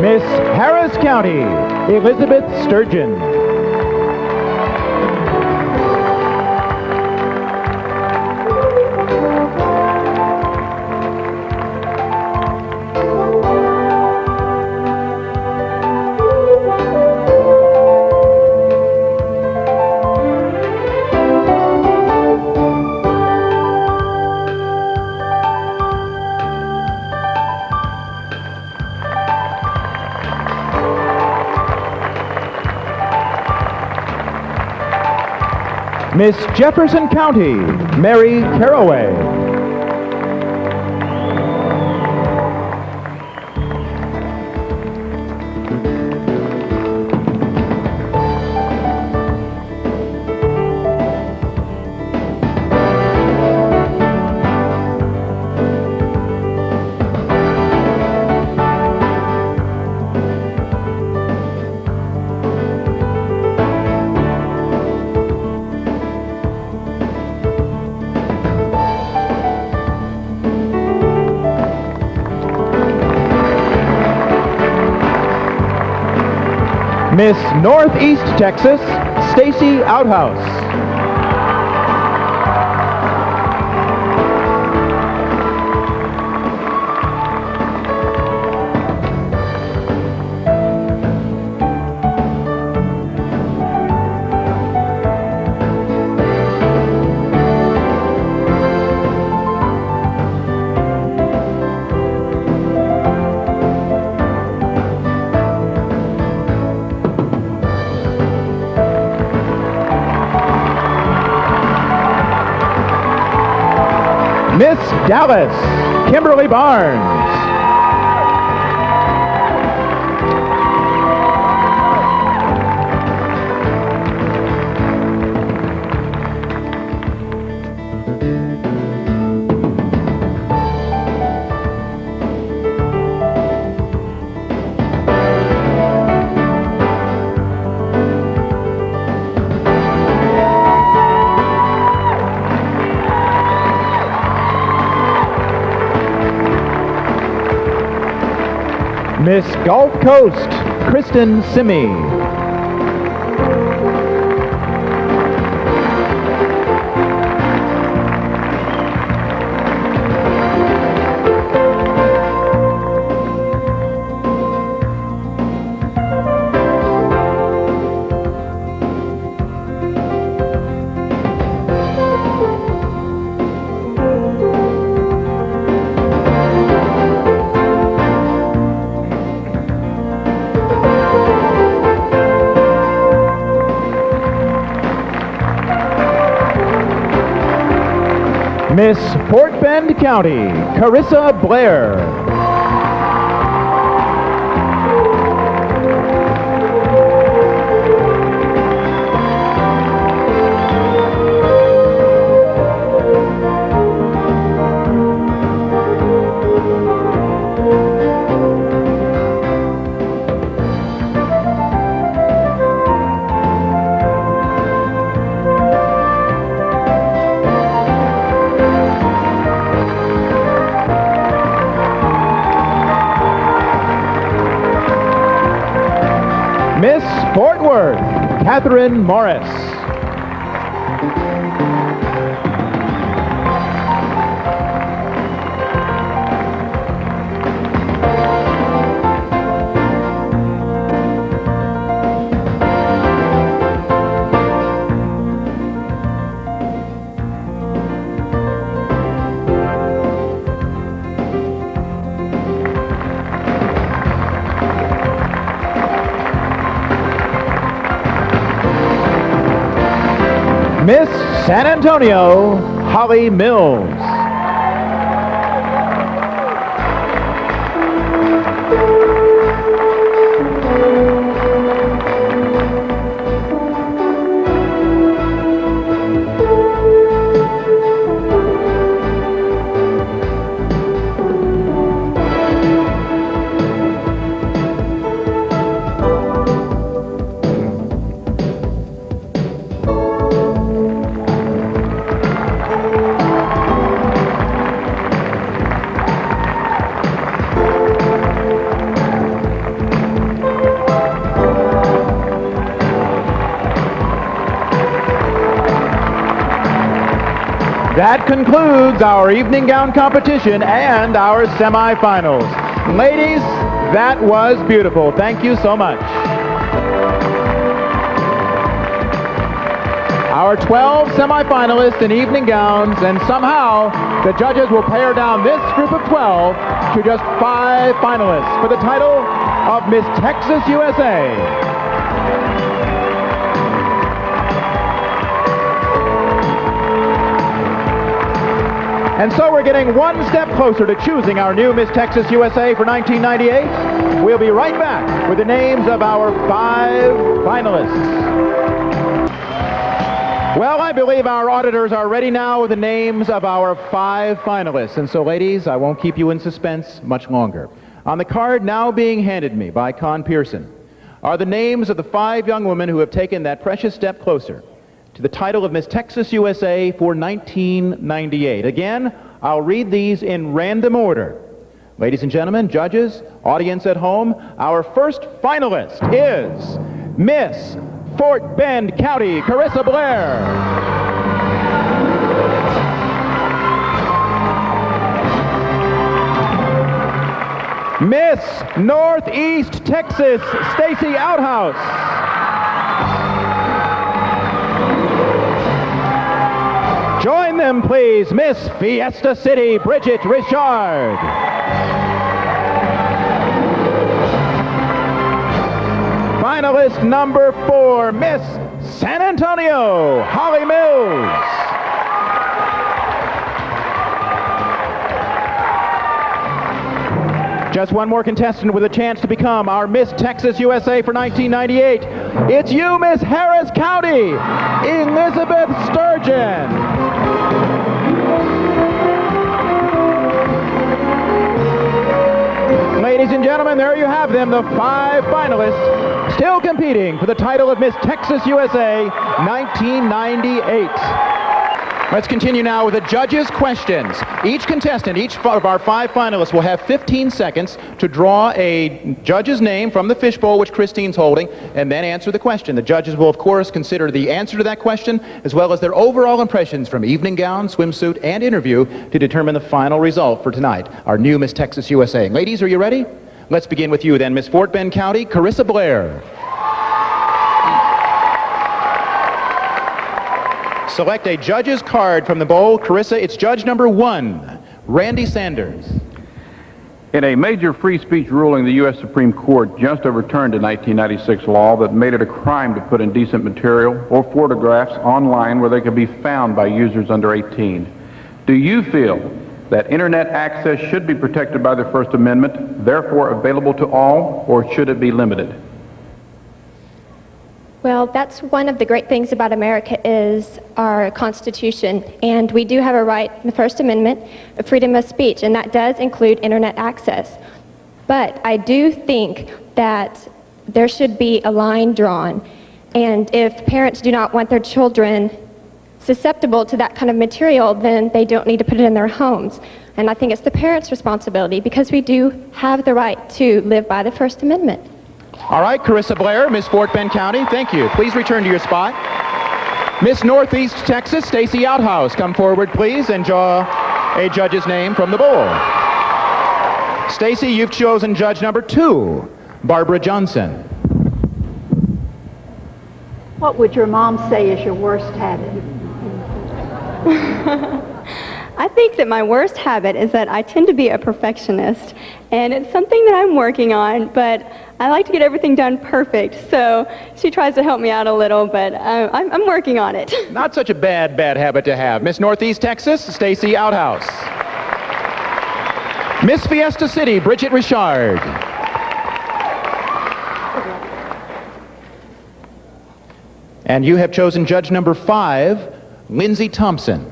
Miss Harris County, Elizabeth Sturgeon. Miss Jefferson County, Mary Caraway. Miss Northeast Texas, Stacy Outhouse. Miss Dallas, Kimberly Barnes. Miss Gulf Coast, Kristen Simmy. Miss Fort Bend County, Carissa Blair. Miss Fort Worth, Catherine Morris. Miss San Antonio, Holly Mills. That concludes our evening gown competition and our semifinals. Ladies, that was beautiful. Thank you so much. Our 12 semifinalists in evening gowns, and somehow the judges will pare down this group of 12 to just 5 finalists for the title of Miss Texas USA. And so we're getting one step closer to choosing our new Miss Texas USA for 1998. We'll be right back with the names of our 5 finalists. Well, I believe our auditors are ready now with the names of our 5 finalists. And so, ladies, I won't keep you in suspense much longer. On the card now being handed me by Con Pearson are the names of the 5 young women who have taken that precious step closer to the title of Miss Texas USA for 1998. Again, I'll read these in random order. Ladies and gentlemen, judges, audience at home, our first finalist is Miss Fort Bend County, Carissa Blair. Miss Northeast Texas, Stacy Outhouse. Join them, please, Miss Fiesta City, Bridget Richard. Finalist number 4, Miss San Antonio, Holly Mills. Just one more contestant with a chance to become our Miss Texas USA for 1998. It's you, Miss Harris County, Elizabeth Sturgeon. Ladies and gentlemen, there you have them, the 5 finalists still competing for the title of Miss Texas USA 1998. Let's continue now with the judges' questions. Each contestant, each of our 5 finalists will have 15 seconds to draw a judge's name from the fishbowl which Christine's holding and then answer the question. The judges will, of course, consider the answer to that question as well as their overall impressions from evening gown, swimsuit, and interview to determine the final result for tonight, our new Miss Texas USA. Ladies, are you ready? Let's begin with you then, Miss Fort Bend County, Carissa Blair. Select a judge's card from the bowl. Carissa, it's judge number 1, Randy Sanders. In a major free speech ruling, the U.S. Supreme Court just overturned a 1996 law that made it a crime to put indecent material or photographs online where they could be found by users under 18. Do you feel that internet access should be protected by the First Amendment, therefore available to all, or should it be limited? Well, that's one of the great things about America is our Constitution, and we do have a right in the First Amendment of freedom of speech, and that does include internet access. But I do think that there should be a line drawn, and if parents do not want their children susceptible to that kind of material, then they don't need to put it in their homes. And I think it's the parents' responsibility because we do have the right to live by the First Amendment. All right, Carissa Blair, Miss Fort Bend County, thank you. Please return to your spot. Miss Northeast Texas, Stacy Outhouse, come forward, please, and draw a judge's name from the bowl. Stacy, you've chosen judge number 2, Barbara Johnson. What would your mom say is your worst habit? I think that my worst habit is that I tend to be a perfectionist, and it's something that I'm working on, but I like to get everything done perfect, so she tries to help me out a little, but I'm working on it. Not such a bad habit to have. Miss Northeast Texas, Stacy Outhouse. Miss Fiesta City, Bridget Richard. And you have chosen judge number 5, Lindsay Thompson.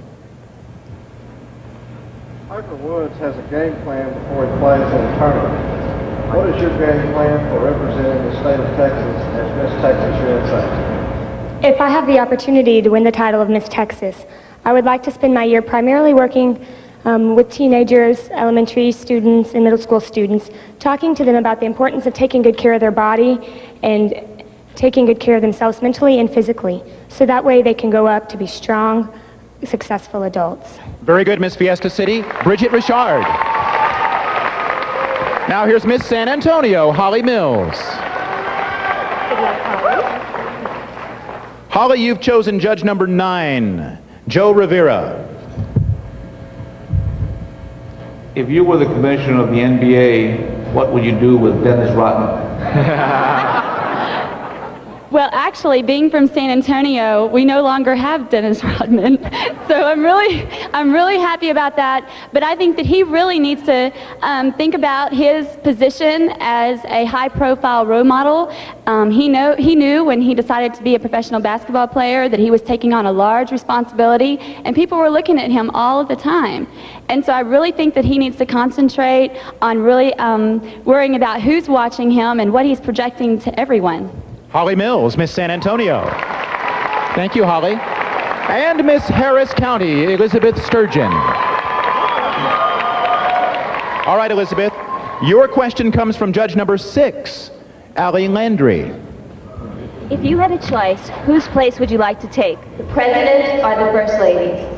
Michael Woods has a game plan before he plays in a tournament. What is your game plan for representing the state of Texas as Miss Texas USA? If I have the opportunity to win the title of Miss Texas, I would like to spend my year primarily working with teenagers, elementary students, and middle school students, talking to them about the importance of taking good care of their body and taking good care of themselves mentally and physically, so that way they can grow up to be strong, successful adults. Very good, Miss Fiesta City, Bridget Richard. Now here's Miss San Antonio, Holly Mills. Holly, you've chosen judge number 9, Joe Rivera. If you were the commissioner of the NBA, what would you do with Dennis Rodman? Well, actually, being from San Antonio, we no longer have Dennis Rodman. So I'm really happy about that. But I think that he really needs to think about his position as a high-profile role model. He knew when he decided to be a professional basketball player that he was taking on a large responsibility, and people were looking at him all of the time. And so I really think that he needs to concentrate on really worrying about who's watching him and what he's projecting to everyone. Holly Mills, Miss San Antonio. Thank you, Holly. And Miss Harris County, Elizabeth Sturgeon. All right, Elizabeth, your question comes from judge number 6, Allie Landry. If you had a choice, whose place would you like to take, the president or the first lady?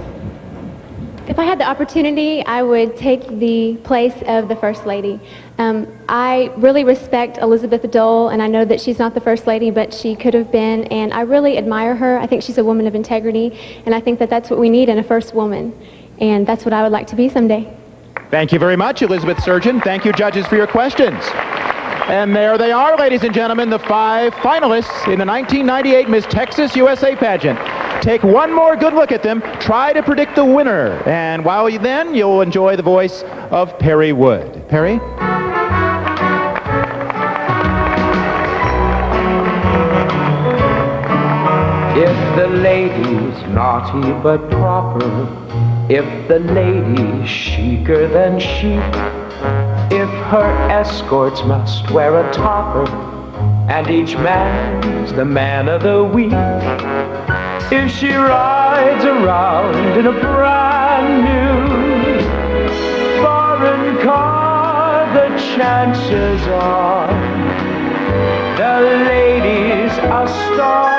If I had the opportunity, I would take the place of the First Lady. I really respect Elizabeth Dole, and I know that she's not the First Lady, but she could have been, and I really admire her. I think she's a woman of integrity, and I think that that's what we need in a first woman, and that's what I would like to be someday. Thank you very much, Elizabeth Sturgeon. Thank you, judges, for your questions. And there they are, ladies and gentlemen, the 5 finalists in the 1998 Miss Texas USA pageant. Take one more good look at them, try to predict the winner, and while you'll enjoy the voice of Perry Wood. Perry? If the lady's naughty but proper, if the lady's chicer than chic, if her escorts must wear a topper, and each man's the man of the week, if she rides around in a brand new foreign car, the chances are the lady's a star.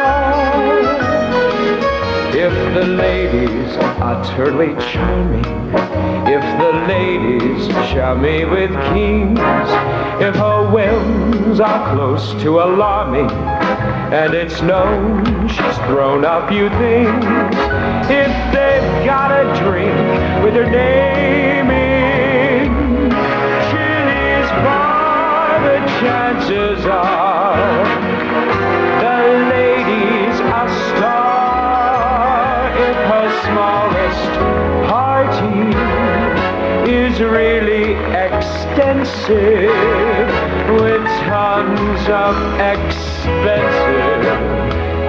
If the lady's utterly charming, if the lady's chummy with kings, if her whims are close to alarming, and it's known she's thrown a few things, if they've got a drink with her name in Chili's bar, the chances are the lady's a star. If her smallest party is really extensive with tons of expensive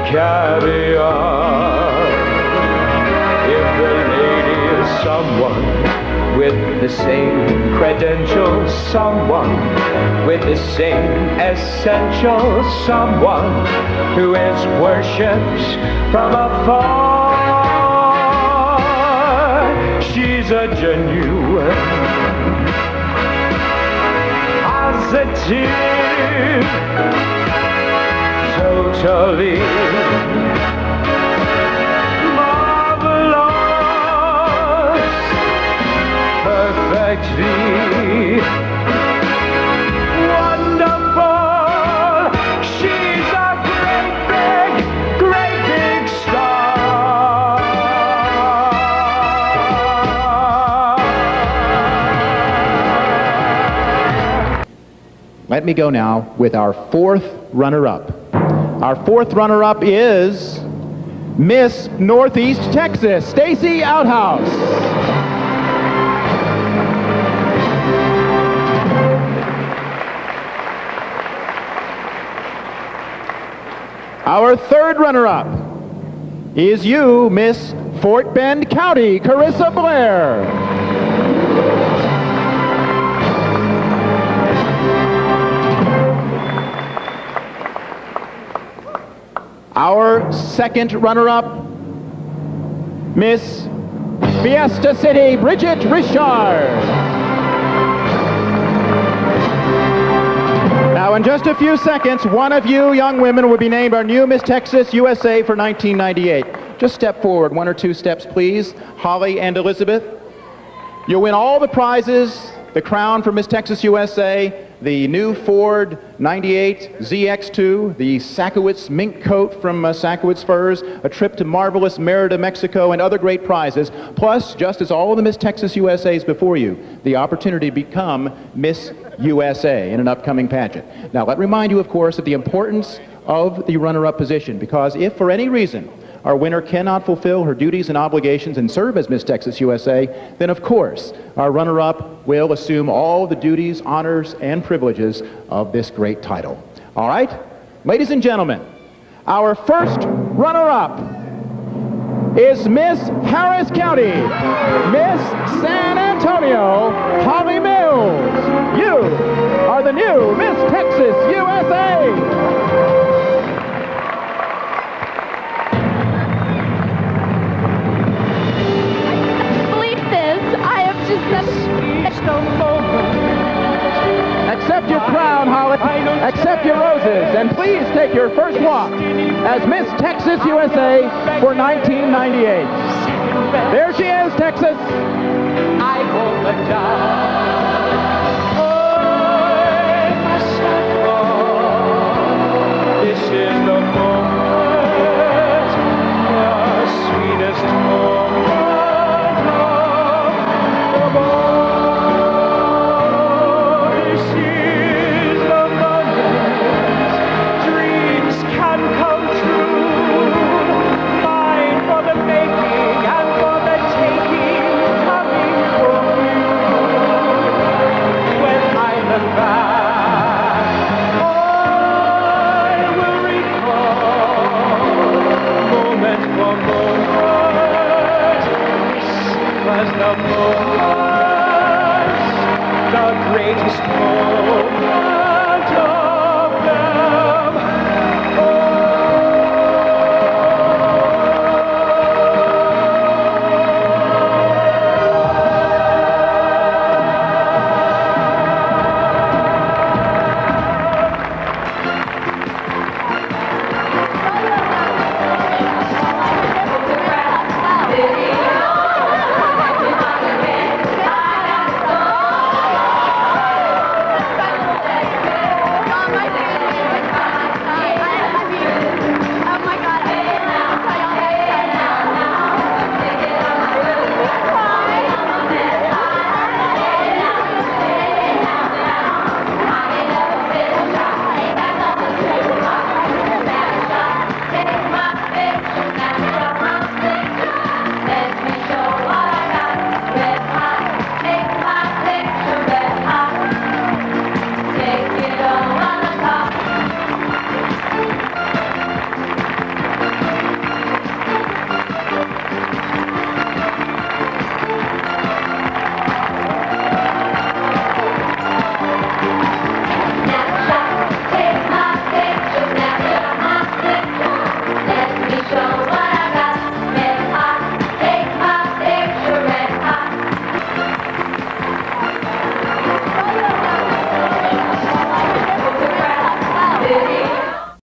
caviar, if the lady is someone with the same credentials, someone with the same essentials, someone who is worshipped from afar, she's a genuine positive totally marvelous, perfectly wonderful. She's a great big star. Let me go now with our fourth runner-up. Our fourth runner-up is Miss Northeast Texas, Stacy Outhouse. Our third runner-up is you, Miss Fort Bend County, Carissa Blair. Our second runner-up, Miss Fiesta City, Bridget Richard. Now, in just a few seconds, one of you young women will be named our new Miss Texas USA for 1998. Just step forward, 1 or 2 steps, please. Holly and Elizabeth. You'll win all the prizes, the crown for Miss Texas USA, the new Ford 98 ZX2, the Sakowitz mink coat from Sakowitz Furs, a trip to marvelous Merida, Mexico, and other great prizes, plus, just as all of the Miss Texas USAs before you, the opportunity to become Miss USA in an upcoming pageant. Now, let me remind you, of course, of the importance of the runner-up position, because if for any reason our winner cannot fulfill her duties and obligations and serve as Miss Texas USA, then of course our runner-up will assume all the duties, honors, and privileges of this great title. All right? Ladies and gentlemen, our first runner-up is Miss Harris County, Miss San Antonio, Holly Mills. You are the new Miss Texas USA. Accept your crown, Holly. Accept your roses. And please take your first walk as Miss Texas USA for 1998. There she is, Texas. I hold the down. This is the moment, the sweetest moment of all. This is the moment dreams can come true. Mine for the making and for the taking, coming from you. When I look back, I will recall moment for moment. This was the moment, the greatest moment of them Mama,